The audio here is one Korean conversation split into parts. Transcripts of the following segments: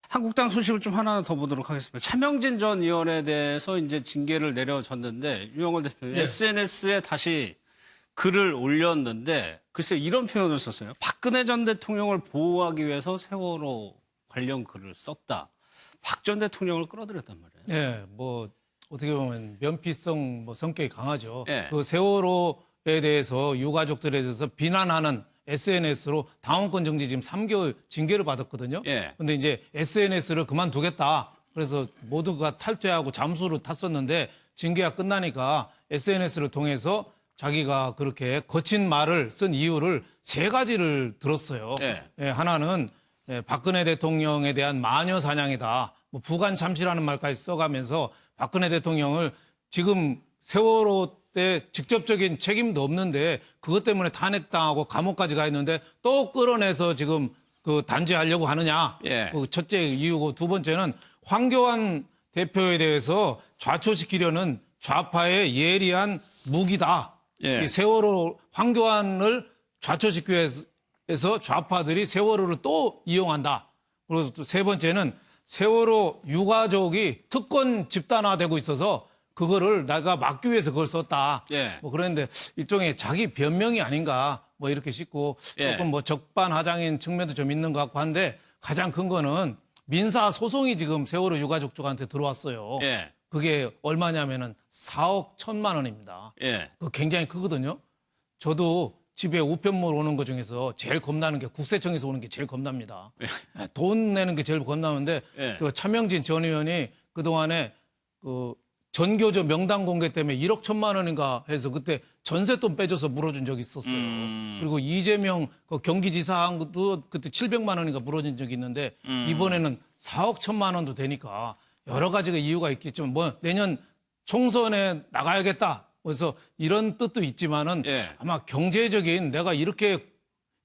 한국당 소식을 좀 하나 더 보도록 하겠습니다. 차명진 전 의원에 대해서 이제 징계를 내려졌는데 유영월 대표님 네. SNS에 다시 글을 올렸는데 글쎄 이런 표현을 썼어요. 박근혜 전 대통령을 보호하기 위해서 세월호 관련 글을 썼다. 박 전 대통령을 끌어들였단 말이에요. 네, 뭐 어떻게 보면 면피성 성격이 강하죠. 예. 그 세월호에 대해서 유가족들에 대해서 비난하는 SNS로 당원권 정지 지금 3개월 징계를 받았거든요. 예. 근데 이제 SNS를 그만두겠다. 그래서 모두가 탈퇴하고 잠수로 탔었는데 징계가 끝나니까 SNS를 통해서 자기가 그렇게 거친 말을 쓴 이유를 3가지를 들었어요. 예. 예, 하나는 박근혜 대통령에 대한 마녀 사냥이다. 뭐 부관 참시라는 말까지 써가면서 박근혜 대통령을 지금 세월호 때 직접적인 책임도 없는데 그것 때문에 탄핵당하고 감옥까지 가 있는데 또 끌어내서 지금 그 단죄하려고 하느냐. 예. 그 첫째 이유고 두 번째는 황교안 대표에 대해서 좌초시키려는 좌파의 예리한 무기다. 예. 이 세월호 황교안을 좌초시키기 위해서 좌파들이 세월호를 또 이용한다. 그리고 또 세 번째는 세월호 유가족이 특권 집단화되고 있어서 그거를 내가 막기 위해서 그걸 썼다. 예. 뭐 그런데 일종의 자기 변명이 아닌가 뭐 이렇게 싶고 예. 조금 뭐 적반하장인 측면도 좀 있는 것 같고 한데 가장 큰 거는 민사 소송이 지금 세월호 유가족 쪽한테 들어왔어요. 예. 그게 얼마냐면은 4억 1천만 원입니다. 예. 그 굉장히 크거든요. 저도 집에 우편물 오는 것 중에서 제일 겁나는 게 국세청에서 오는 게 제일 겁납니다. 돈 내는 게 제일 겁나는데 예. 그 차명진 전 의원이 그동안에 그 전교조 명단 공개 때문에 1억 1천만 원인가 해서 그때 전세돈 빼줘서 물어준 적이 있었어요. 그리고 이재명 그 경기지사도 그때 700만 원인가 물어준 적이 있는데 이번에는 4억 1천만 원도 되니까 여러 가지가 이유가 있겠지만 뭐 내년 총선에 나가야겠다. 그래서 이런 뜻도 있지만은 예. 아마 경제적인 내가 이렇게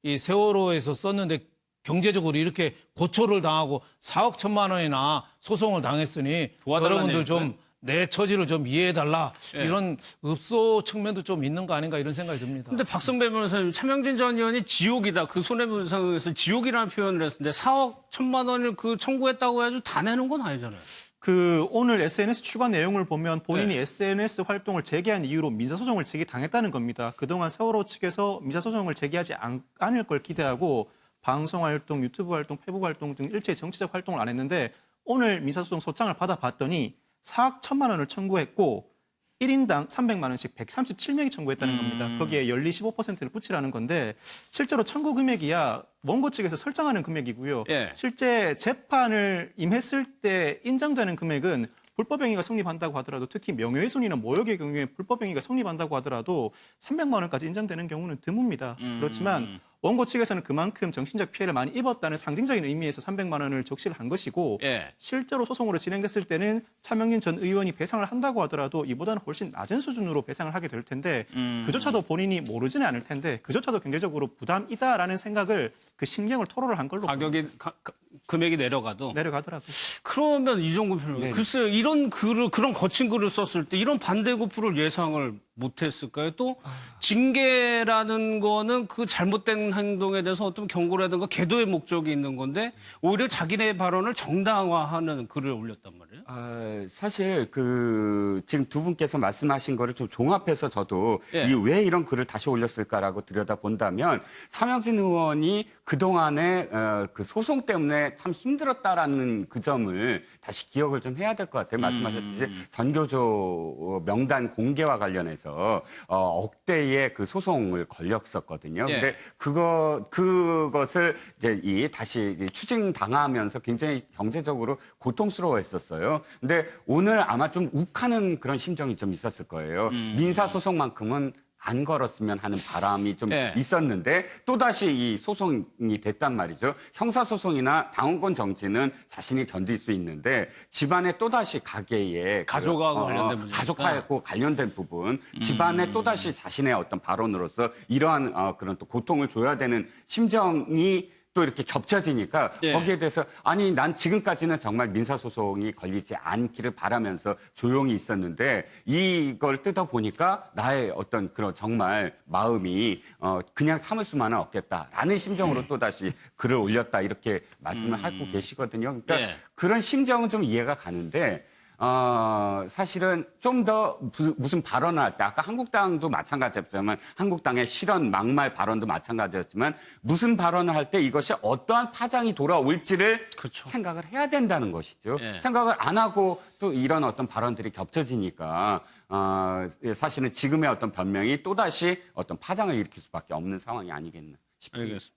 이 세월호에서 썼는데 경제적으로 이렇게 고초를 당하고 4억 1천만 원이나 소송을 당했으니 도와달라는 여러분들 좀 얘기일까요? 내 처지를 좀 이해해달라. 예. 이런 읍소 측면도 좀 있는 거 아닌가 이런 생각이 듭니다. 근데 박성배 변호사님, 차명진 전 의원이 지옥이다. 그 손해배상에서 지옥이라는 표현을 했는데 4억 1천만 원을 그 청구했다고 해가지고 다 내는 건 아니잖아요. 그 오늘 SNS 추가 내용을 보면 본인이 네. SNS 활동을 재개한 이유로 민사소송을 제기당했다는 겁니다. 그동안 세월호 측에서 민사소송을 제기하지 않을 걸 기대하고 방송활동, 유튜브 활동, 페북 활동 등 일체의 정치적 활동을 안 했는데 오늘 민사소송 소장을 받아봤더니 4억 1천만 원을 청구했고 1인당 300만 원씩 137명이 청구했다는 겁니다. 거기에 연리 15%를 붙이라는 건데 실제로 청구 금액이야 원고 측에서 설정하는 금액이고요. 예. 실제 재판을 임했을 때 인정되는 금액은 불법행위가 성립한다고 하더라도 특히 명예훼손이나 모욕의 경우에 불법행위가 성립한다고 하더라도 300만 원까지 인정되는 경우는 드뭅니다. 그렇지만 원고 측에서는 그만큼 정신적 피해를 많이 입었다는 상징적인 의미에서 300만 원을 적시를 한 것이고 예. 실제로 소송으로 진행됐을 때는 차명진 전 의원이 배상을 한다고 하더라도 이보다는 훨씬 낮은 수준으로 배상을 하게 될 텐데 그조차도 본인이 모르지는 않을 텐데 그조차도 경제적으로 부담이다라는 생각을 그 심경을 토로를 한 걸로 금액이 내려가도. 내려가더라고요. 그러면 이종구 변호사, 글쎄요, 이런 글을, 그런 거친 글을 썼을 때 이런 반대급부를 예상을 못했을까요? 또 징계라는 거는 그 잘못된 행동에 대해서 어떤 경고라든가 계도의 목적이 있는 건데 오히려 자기네 발언을 정당화하는 글을 올렸단 말이에요. 사실 지금 두 분께서 말씀하신 거를 좀 종합해서 저도 예. 왜 이런 글을 다시 올렸을까라고 들여다본다면 차명진 의원이 그동안에 그 소송 때문에 참 힘들었다라는 그 점을 다시 기억을 좀 해야 될 것 같아요. 말씀하셨듯이 전교조 명단 공개와 관련해서 억대의 그 소송을 걸렸었거든요. 예. 근데 그것을 이제 다시 추징당하면서 굉장히 경제적으로 고통스러워했었어요. 근데 오늘 아마 좀 욱하는 그런 심정이 좀 있었을 거예요. 민사소송만큼은 안 걸었으면 하는 바람이 좀 네. 있었는데 또다시 이 소송이 됐단 말이죠. 형사소송이나 당원권 정지는 자신이 견딜 수 있는데 집안에 또다시 가계에 가족하고 관련된 문제니까. 가족하고 관련된 부분 집안에 또다시 자신의 어떤 발언으로서 이러한 그런 또 고통을 줘야 되는 심정이 또 이렇게 겹쳐지니까 예. 거기에 대해서 아니 난 지금까지는 정말 민사소송이 걸리지 않기를 바라면서 조용히 있었는데 이걸 뜯어보니까 나의 어떤 그런 정말 마음이 그냥 참을 수만은 없겠다라는 심정으로 또다시 글을 올렸다 이렇게 말씀을 하고 계시거든요. 그러니까 예. 그런 심정은 좀 이해가 가는데 사실은 좀 더 무슨 발언을 할 때, 아까 한국당도 마찬가지였지만, 한국당의 실언, 막말 발언도 마찬가지였지만, 무슨 발언을 할 때 이것이 어떠한 파장이 돌아올지를 그렇죠. 생각을 해야 된다는 것이죠. 예. 생각을 안 하고 또 이런 어떤 발언들이 겹쳐지니까, 사실은 지금의 어떤 변명이 또다시 어떤 파장을 일으킬 수밖에 없는 상황이 아니겠나 싶습니다. 알겠습니다.